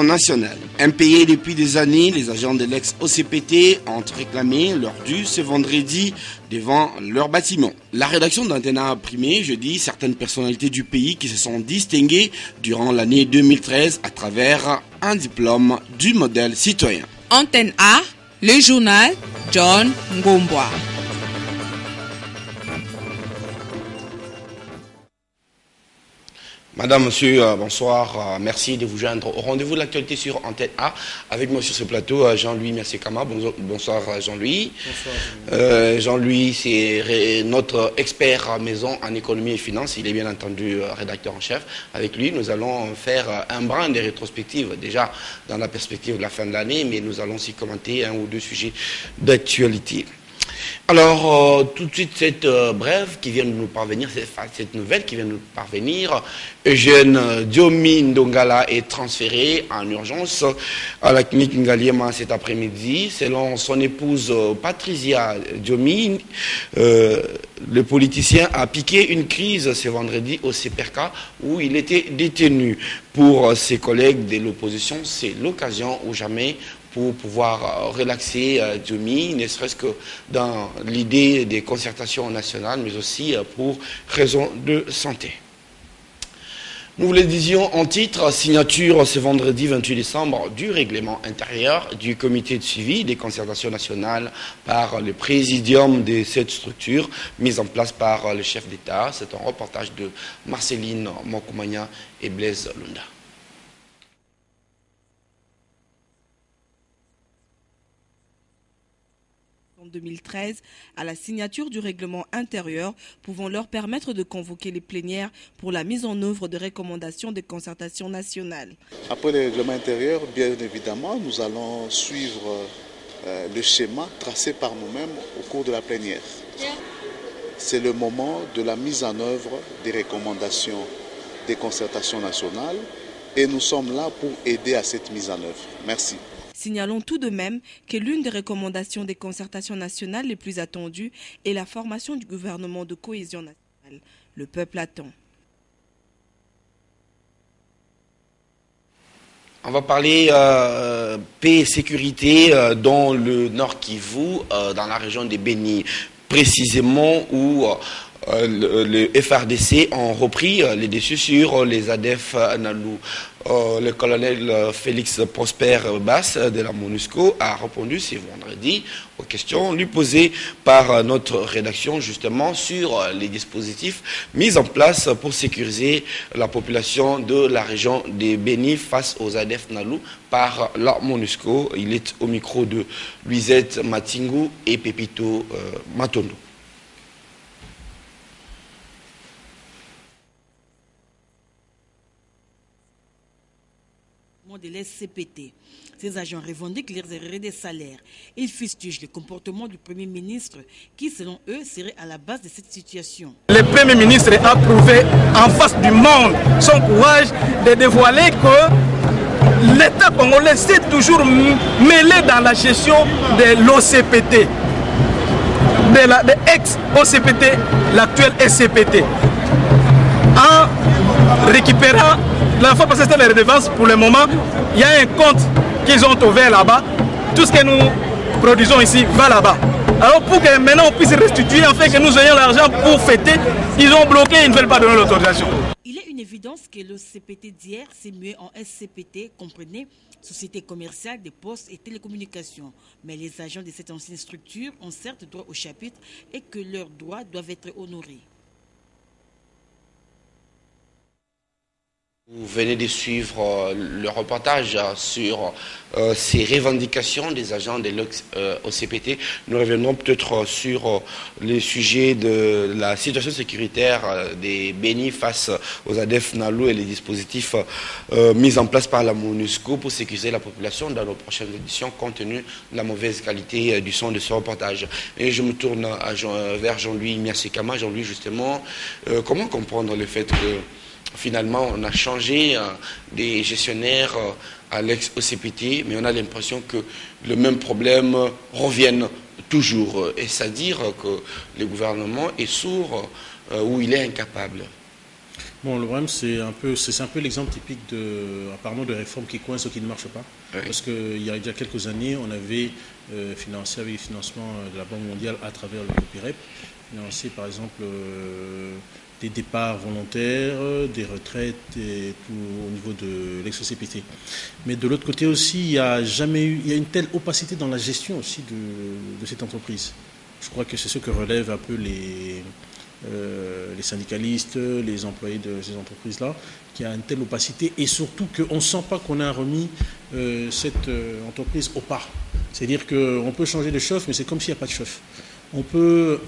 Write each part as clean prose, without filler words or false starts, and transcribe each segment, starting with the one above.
nationale. Impayés depuis des années, les agents de l'ex-OCPT ont réclamé leur dû ce vendredi devant leur bâtiment. La rédaction d'Antenne A a imprimé jeudi certaines personnalités du pays qui se sont distinguées durant l'année 2013 à travers un diplôme du modèle citoyen. Antenne A, le journal John Ngomboa. Madame, monsieur, bonsoir. Merci de vous joindre au rendez-vous de l'actualité sur Antenne A. Avec moi sur ce plateau, Jean-Louis Mercier-Kama. Bonsoir, Jean-Louis. Bonsoir. Jean-Louis, c'est notre expert maison en économie et finance. Il est bien entendu rédacteur en chef. Avec lui, nous allons faire un brin de rétrospective, déjà dans la perspective de la fin de l'année, mais nous allons aussi commenter un ou deux sujets d'actualité. Alors, tout de suite, cette brève qui vient de nous parvenir, cette nouvelle qui vient de nous parvenir, Eugène Diomi Ndongala est transféré en urgence à la clinique Ngaliema cet après-midi. Selon son épouse Patricia Diomi, le politicien a piqué une crise ce vendredi au CPRK où il était détenu. Pour ses collègues de l'opposition, c'est l'occasion ou jamais pour pouvoir relaxer Diomi, ne serait-ce que dans l'idée des concertations nationales, mais aussi pour raison de santé. Nous vous le disions en titre, signature ce vendredi 28 décembre du règlement intérieur du comité de suivi des concertations nationales par le présidium de cette structure mise en place par le chef d'État. C'est un reportage de Marceline Mokoumania et Blaise Lunda. En 2013, à la signature du règlement intérieur, pouvant leur permettre de convoquer les plénières pour la mise en œuvre de recommandations de concertation nationale. Après le règlement intérieur, bien évidemment, nous allons suivre le schéma tracé par nous-mêmes au cours de la plénière. C'est le moment de la mise en œuvre des recommandations des concertations nationales et nous sommes là pour aider à cette mise en œuvre. Merci. Signalons tout de même que l'une des recommandations des concertations nationales les plus attendues est la formation du gouvernement de cohésion nationale. Le peuple attend. On va parler paix et sécurité dans le Nord Kivu, dans la région de Beni, précisément où le FRDC ont repris les dessus sur les ADF Nalou. Le colonel Félix Prosper Bass de la MONUSCO a répondu ce vendredi aux questions lui posées par notre rédaction justement sur les dispositifs mis en place pour sécuriser la population de la région de Beni face aux ADF Nalou par la MONUSCO. Il est au micro de Luisette Matingu et Pepito Matondo. De l'SCPT. Ces agents revendiquent les arrêts des salaires. Ils fustigent le comportement du Premier ministre qui, selon eux, serait à la base de cette situation. Le Premier ministre a prouvé en face du monde son courage de dévoiler que l'État congolais s'est toujours mêlé dans la gestion de l'OCPT, de ex-OCPT, l'actuel SCPT. En récupérant la fois passée, c'était les redevances. Pour le moment, il y a un compte qu'ils ont ouvert là-bas. Tout ce que nous produisons ici va là-bas. Alors pour que maintenant on puisse restituer, en fait que nous ayons l'argent pour fêter, ils ont bloqué, ils ne veulent pas donner l'autorisation. Il est une évidence que le CPT d'hier s'est mué en SCPT, comprenez, Société commerciale des postes et télécommunications. Mais les agents de cette ancienne structure ont certes droit au chapitre et que leurs droits doivent être honorés. Vous venez de suivre le reportage sur ces revendications des agents de l'OCPT. Nous reviendrons peut-être sur les sujets de la situation sécuritaire des Beni face aux ADF Nalou et les dispositifs mis en place par la MONUSCO pour sécuriser la population dans nos prochaines éditions compte tenu de la mauvaise qualité du son de ce reportage. Et je me tourne vers Jean-Louis Mercier-Kama. Jean-Louis, justement, comment comprendre le fait que finalement, on a changé des gestionnaires à l'ex-OCPT, mais on a l'impression que le même problème revient toujours. Et c'est-à-dire que le gouvernement est sourd ou il est incapable. Bon, le problème, c'est un peu l'exemple typique apparemment de réformes qui coincent ou qui ne marchent pas. Oui. Parce qu'il y a déjà quelques années, on avait financé avec les financements de la Banque mondiale à travers le COPIREP, financé par exemple des départs volontaires, des retraites et tout au niveau de l'ex-OCPT. Mais de l'autre côté aussi, il y a une telle opacité dans la gestion aussi de cette entreprise. Je crois que c'est ce que relèvent un peu les syndicalistes, les employés de ces entreprises-là, qui a une telle opacité et surtout qu'on ne sent pas qu'on a remis cette entreprise au pas. C'est-à-dire qu'on peut changer de chef, mais c'est comme s'il n'y a pas de chef. On peut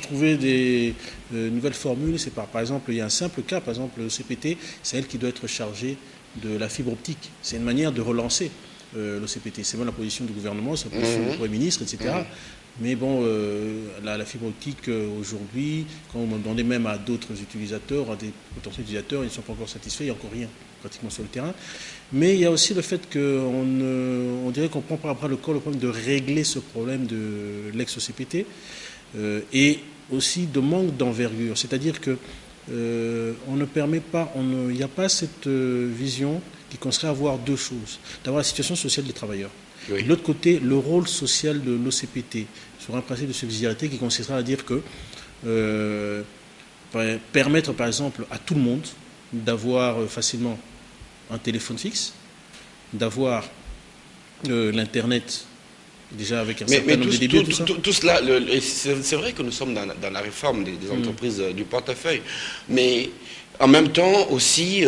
trouver des nouvelles formules. Par exemple, il y a un simple cas, par exemple, le CPT, c'est elle qui doit être chargée de la fibre optique. C'est une manière de relancer l'OCPT. C'est même la position du gouvernement, c'est la position du Premier ministre, etc. Mais bon, la fibre optique aujourd'hui, quand on demandait même à d'autres utilisateurs, à des potentiels utilisateurs, ils ne sont pas encore satisfaits, il n'y a encore rien pratiquement sur le terrain. Mais il y a aussi le fait qu'on dirait qu'on prend par après le corps le problème de régler ce problème de l'ex-OCPT et aussi de manque d'envergure. C'est-à-dire que on ne permet pas, il n'y a pas cette vision qui consisterait à avoir deux choses. D'abord la situation sociale des travailleurs. Oui. Et de l'autre côté, le rôle social de l'OCPT sur un principe de subsidiarité qui consistera à dire que permettre par exemple à tout le monde d'avoir facilement un téléphone fixe, d'avoir l'Internet déjà avec un certain nombre de débits. Tout cela, c'est vrai que nous sommes dans la réforme des entreprises du portefeuille, mais en même temps aussi,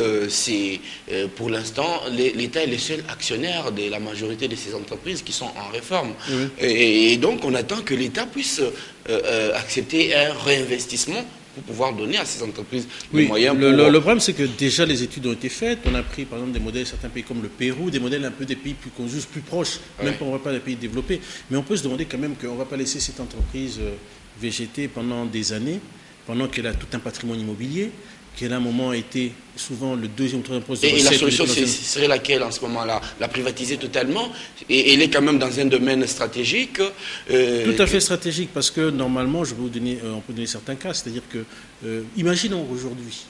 pour l'instant, l'État est le seul actionnaire de la majorité de ces entreprises qui sont en réforme. Oui. Et donc, on attend que l'État puisse accepter un réinvestissement pour pouvoir donner à ces entreprises les moyens. Le problème, c'est que déjà les études ont été faites. On a pris, par exemple, des modèles de certains pays comme le Pérou, des modèles un peu des pays qu'on juge plus proches, même quand on ne va pas des pays développés. Mais on peut se demander quand même qu'on ne va pas laisser cette entreprise végéter pendant des années, pendant qu'elle a tout un patrimoine immobilier, qu'elle à un moment a été souvent le deuxième ou troisième poste de recette. Et la solution serait laquelle en ce moment-là? La privatiser totalement? Et elle est quand même dans un domaine stratégique. Tout à fait stratégique, parce que normalement, on peut donner certains cas. C'est-à-dire que, imaginons aujourd'hui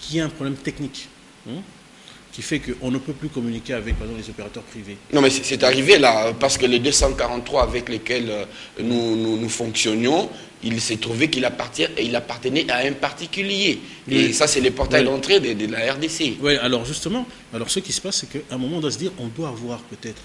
qu'il y a un problème technique qui fait qu'on ne peut plus communiquer avec, par exemple, les opérateurs privés. Non, mais c'est arrivé là, parce que les 243 avec lesquels nous fonctionnions, il s'est trouvé qu'il appartenait à un particulier. Oui. Et ça, c'est les portails d'entrée de la RDC. Oui, alors justement, ce qui se passe, c'est qu'à un moment, on doit se dire, on doit avoir peut-être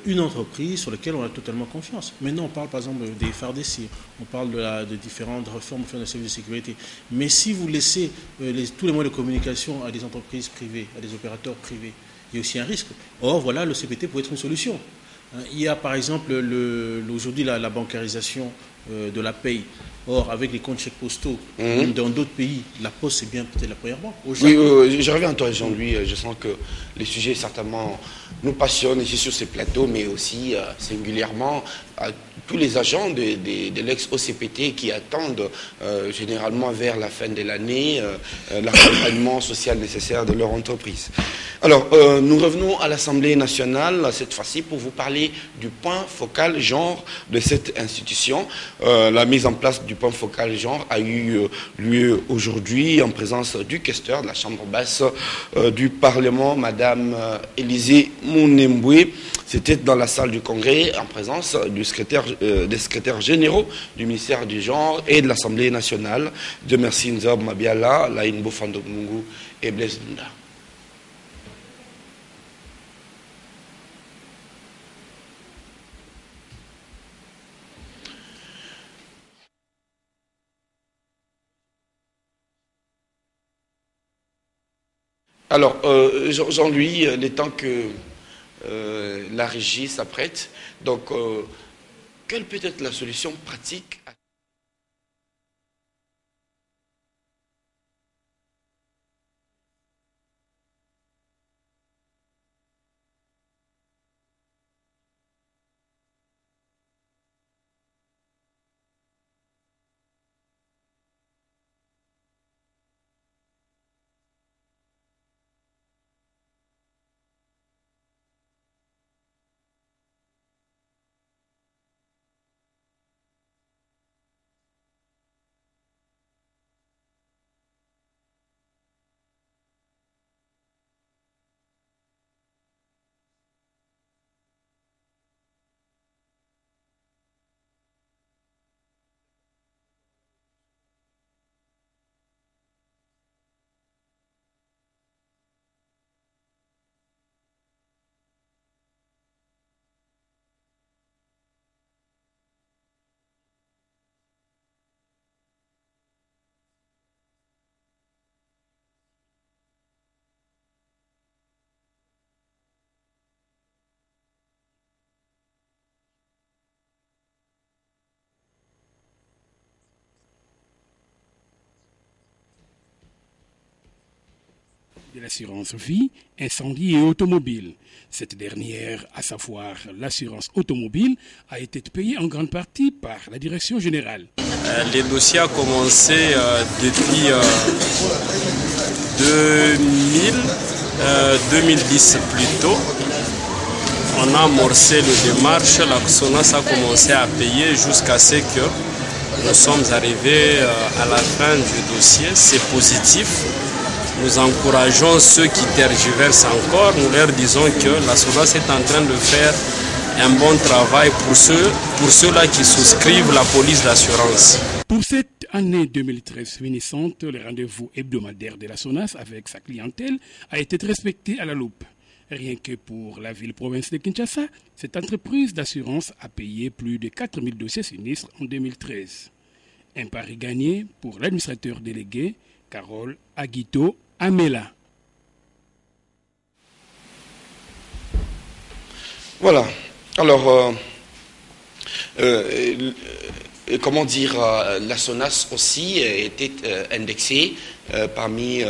une entreprise sur laquelle on a totalement confiance. Maintenant, on parle par exemple des FARDC, on parle de différentes réformes de services de sécurité. Mais si vous laissez tous les moyens de communication à des entreprises privées, à des opérateurs privés, il y a aussi un risque. Or, voilà, le CPT peut être une solution. Il y a par exemple aujourd'hui la bancarisation de la paye. Or, avec les comptes chèques postaux, dans d'autres pays, la Poste, c'est bien peut-être la première banque. Oui, je reviens à toi, Jean-Louis. Je sens que les sujets, certainement, nous passionnent ici sur ces plateaux, mais aussi singulièrement à tous les agents de l'ex-OCPT qui attendent généralement vers la fin de l'année l'accompagnement social nécessaire de leur entreprise. Alors, nous revenons à l'Assemblée nationale, cette fois-ci, pour vous parler du point focal genre de cette institution. La mise en place du point focal genre a eu lieu aujourd'hui en présence du questeur de la Chambre basse du Parlement, Madame Élisée Mounemboué. C'était dans la salle du Congrès en présence des secrétaires généraux du ministère du Genre et de l'Assemblée nationale, de Merci Nzob Mabiala, Laïn Bofandomungu et Blaise Nunda. Alors, Jean-Louis, les temps que la régie s'apprête, donc, quelle peut être la solution pratique ? de l'assurance vie, incendie et automobile. Cette dernière, à savoir l'assurance automobile, a été payée en grande partie par la direction générale. Les dossiers ont commencé depuis 2010 plutôt. On a amorcé le démarche, la SONAS a commencé à payer jusqu'à ce que nous sommes arrivés à la fin du dossier. C'est positif. Nous encourageons ceux qui tergiversent encore. Nous leur disons que la SONAS est en train de faire un bon travail pour ceux-là qui souscrivent la police d'assurance. Pour cette année 2013 finissante, le rendez-vous hebdomadaire de la SONAS avec sa clientèle a été respecté à la loupe. Rien que pour la ville-province de Kinshasa, cette entreprise d'assurance a payé plus de 4000 dossiers sinistres en 2013. Un pari gagné pour l'administrateur délégué, Carole Aguito Amela. Voilà. Alors, comment dire, la SONAS aussi était indexée parmi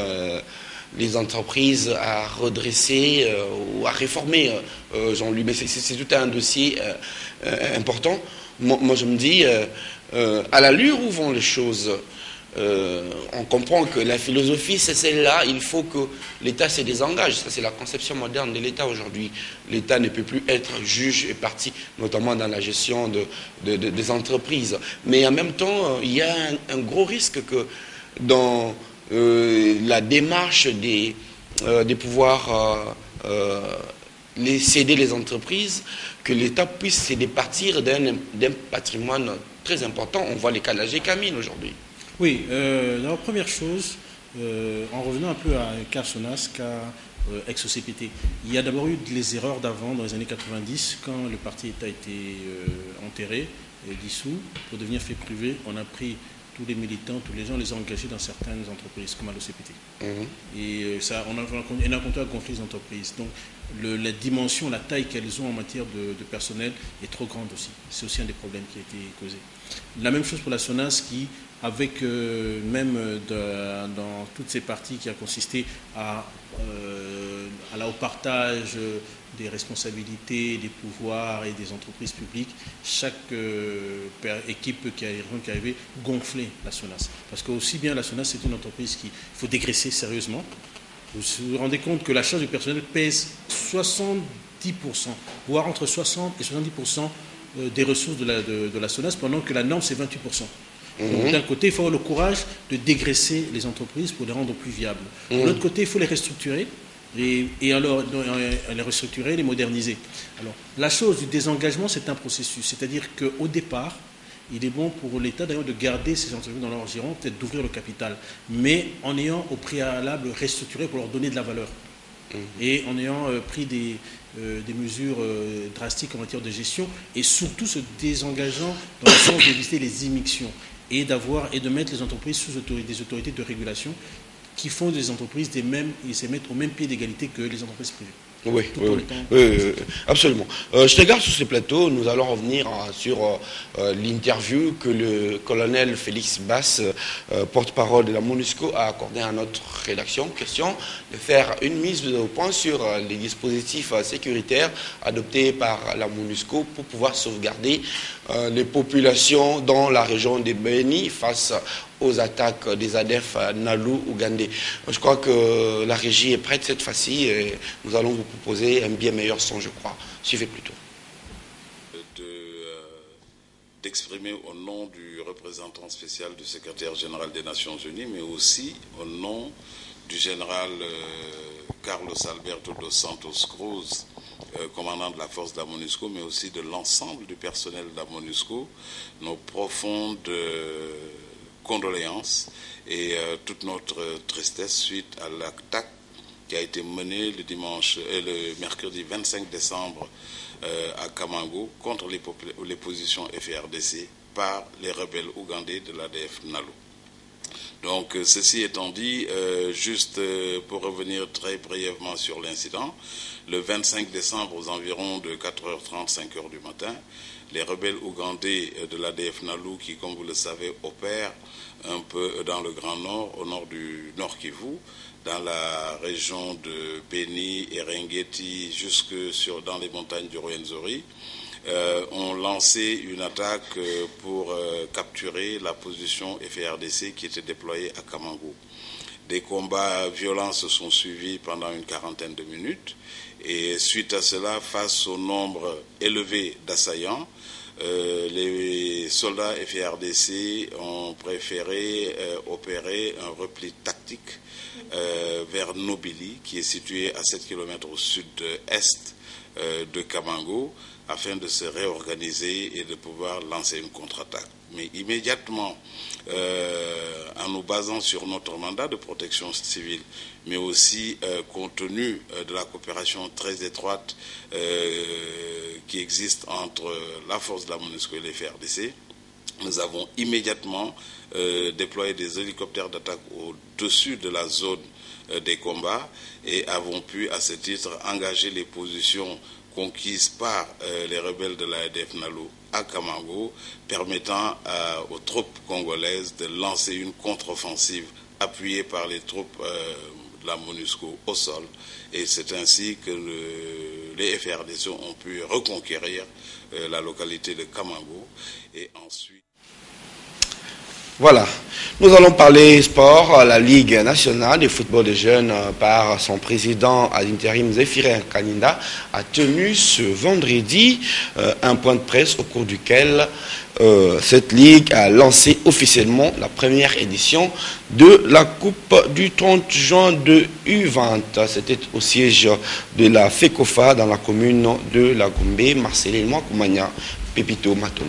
les entreprises à redresser ou à réformer, Jean-Louis. Mais c'est tout un dossier important. Moi, je me dis, à l'allure où vont les choses, on comprend que la philosophie, c'est celle-là. Il faut que l'État se désengage. Ça, c'est la conception moderne de l'État aujourd'hui. L'État ne peut plus être juge et partie, notamment dans la gestion des entreprises. Mais en même temps, il y a un gros risque que dans la démarche de pouvoir céder les entreprises, que l'État puisse se départir d'un patrimoine très important. On voit les cas de la GECAMIN aujourd'hui. Oui, la première chose, en revenant un peu à cas SONAS, cas ex-OCPT, il y a d'abord eu les erreurs d'avant, dans les années 90, quand le parti État a été enterré et dissous, pour devenir fait privé, on a pris tous les militants, tous les gens, les a engagés dans certaines entreprises, comme à l'OCPT. Et ça, on a rencontré à gonfler les entreprises. Donc, la dimension, la taille qu'elles ont en matière de personnel est trop grande aussi. C'est aussi un des problèmes qui a été causé. La même chose pour la SONAS qui, avec même dans toutes ces parties qui a consisté au partage des responsabilités, des pouvoirs et des entreprises publiques, chaque équipe qui est arrivée gonflait la SONAS. Parce que aussi bien la SONAS, c'est une entreprise qu'il faut dégraisser sérieusement. Vous vous rendez compte que la charge du personnel pèse 70%, voire entre 60 et 70% des ressources de la SONAS, pendant que la norme, c'est 28%. Donc, d'un côté, il faut avoir le courage de dégraisser les entreprises pour les rendre plus viables. De l'autre côté, il faut les restructurer et alors les restructurer, les moderniser. Alors, la chose du désengagement, c'est un processus. C'est-à-dire qu'au départ, il est bon pour l'État d'ailleurs de garder ces entreprises dans leur giron, peut-être d'ouvrir le capital, mais en ayant au préalable restructuré pour leur donner de la valeur. Et en ayant pris des mesures drastiques en matière de gestion et surtout se désengageant dans le sens d'éviter les immixtions et de mettre les entreprises sous des autorités de régulation qui font des entreprises ils se mettent au même pied d'égalité que les entreprises privées. Oui, absolument. Je te garde sur ce plateau. Nous allons revenir sur l'interview que le colonel Félix Basse, porte-parole de la MONUSCO, a accordé à notre rédaction. Question de faire une mise au point sur les dispositifs sécuritaires adoptés par la MONUSCO pour pouvoir sauvegarder les populations dans la région des Béni face aux attaques des ADF à Nalu, Ougandais. Je crois que la régie est prête cette fois-ci et nous allons vous proposer un bien meilleur son, je crois. Suivez plutôt. D'exprimer au nom du représentant spécial du secrétaire général des Nations Unies, mais aussi au nom du général Carlos Alberto dos Santos Cruz, commandant de la force de la MONUSCO, mais aussi de l'ensemble du personnel de la MONUSCO, nos profondes condoléances et toute notre tristesse suite à l'attaque qui a été menée le mercredi 25 décembre à Kamango contre les positions FARDC par les rebelles ougandais de l'ADF Nalu. Donc, ceci étant dit, juste pour revenir très brièvement sur l'incident, le 25 décembre aux environs de 4h30, 5h du matin, les rebelles ougandais de l'ADF Nalu, qui, comme vous le savez, opèrent un peu dans le Grand Nord, au nord du Nord Kivu, dans la région de Beni, Eringeti, jusque dans les montagnes du Rwenzori, ont lancé une attaque pour capturer la position FARDC qui était déployée à Kamango. Des combats violents se sont suivis pendant une quarantaine de minutes et suite à cela, face au nombre élevé d'assaillants, les soldats FARDC ont préféré opérer un repli tactique vers Nobili, qui est situé à 7 km au sud-est de Kamango, afin de se réorganiser et de pouvoir lancer une contre-attaque. Mais immédiatement, en nous basant sur notre mandat de protection civile, mais aussi compte tenu de la coopération très étroite qui existe entre la force de la MONUSCO et les FARDC, nous avons immédiatement déployé des hélicoptères d'attaque au-dessus de la zone des combats et avons pu, à ce titre, engager les positions conquises par les rebelles de l'ADF Nalu à Kamango, permettant aux troupes congolaises de lancer une contre-offensive appuyée par les troupes de la MONUSCO au sol. Et c'est ainsi que les FARDC ont pu reconquérir la localité de Kamango. Et ensuite... Voilà, nous allons parler sport. La Ligue nationale de football des jeunes, par son président à l'intérim Zéphirin Kaninda, a tenu ce vendredi un point de presse au cours duquel cette ligue a lancé officiellement la première édition de la Coupe du 30 juin de U20. C'était au siège de la FECOFA dans la commune de La Gombe. Marcelin Mouakoumania, Pépito Matolo.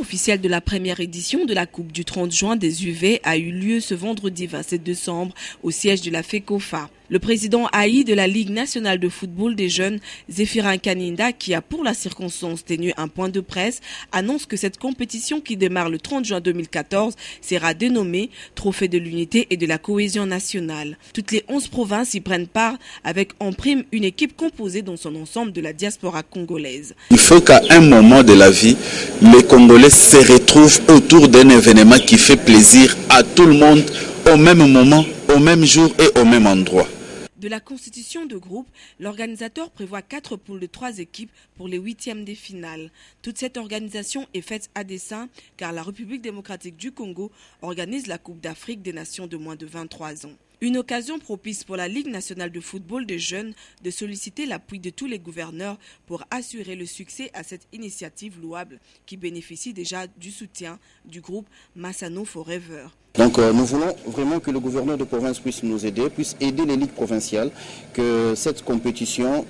Officiel de la première édition de la Coupe du 30 juin des UV a eu lieu ce vendredi 27 décembre au siège de la FECOFA. Le président AI de la Ligue nationale de football des jeunes, Zéphirin Kaninda, qui a pour la circonstance tenu un point de presse, annonce que cette compétition qui démarre le 30 juin 2014 sera dénommée Trophée de l'unité et de la cohésion nationale. Toutes les 11 provinces y prennent part avec en prime une équipe composée dans son ensemble de la diaspora congolaise. Il faut qu'à un moment de la vie, les Congolais se retrouvent autour d'un événement qui fait plaisir à tout le monde au même moment, au même jour et au même endroit. De la constitution de groupe, l'organisateur prévoit 4 poules de 3 équipes pour les 8e des finales. Toute cette organisation est faite à dessein car la République démocratique du Congo organise la Coupe d'Afrique des nations de moins de 23 ans. Une occasion propice pour la Ligue nationale de football des jeunes de solliciter l'appui de tous les gouverneurs pour assurer le succès à cette initiative louable qui bénéficie déjà du soutien du groupe Massano Forever. Donc nous voulons vraiment que le gouverneur de province puisse nous aider, puisse aider les ligues provinciales, que cette compétition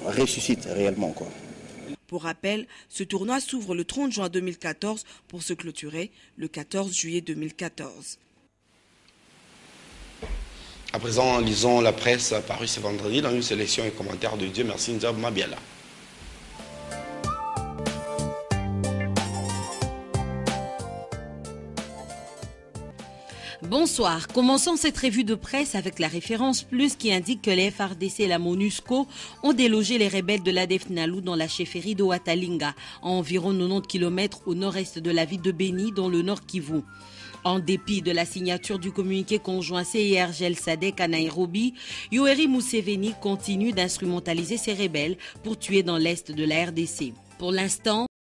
ressuscite réellement, quoi. Pour rappel, ce tournoi s'ouvre le 30 juin 2014 pour se clôturer le 14 juillet 2014. À présent, lisons la presse parue ce vendredi dans une sélection et commentaire de Dieu merci Nzab Mabiala. Bonsoir. Commençons cette revue de presse avec la référence plus qui indique que les FARDC et la MONUSCO ont délogé les rebelles de l'ADF Nalu dans la chefferie de Ouatalinga, à environ 90 km au nord-est de la ville de Beni, dans le Nord Kivu. En dépit de la signature du communiqué conjoint CIRGL-SADC à Nairobi, Yoweri Museveni continue d'instrumentaliser ces rebelles pour tuer dans l'est de la RDC. Pour l'instant,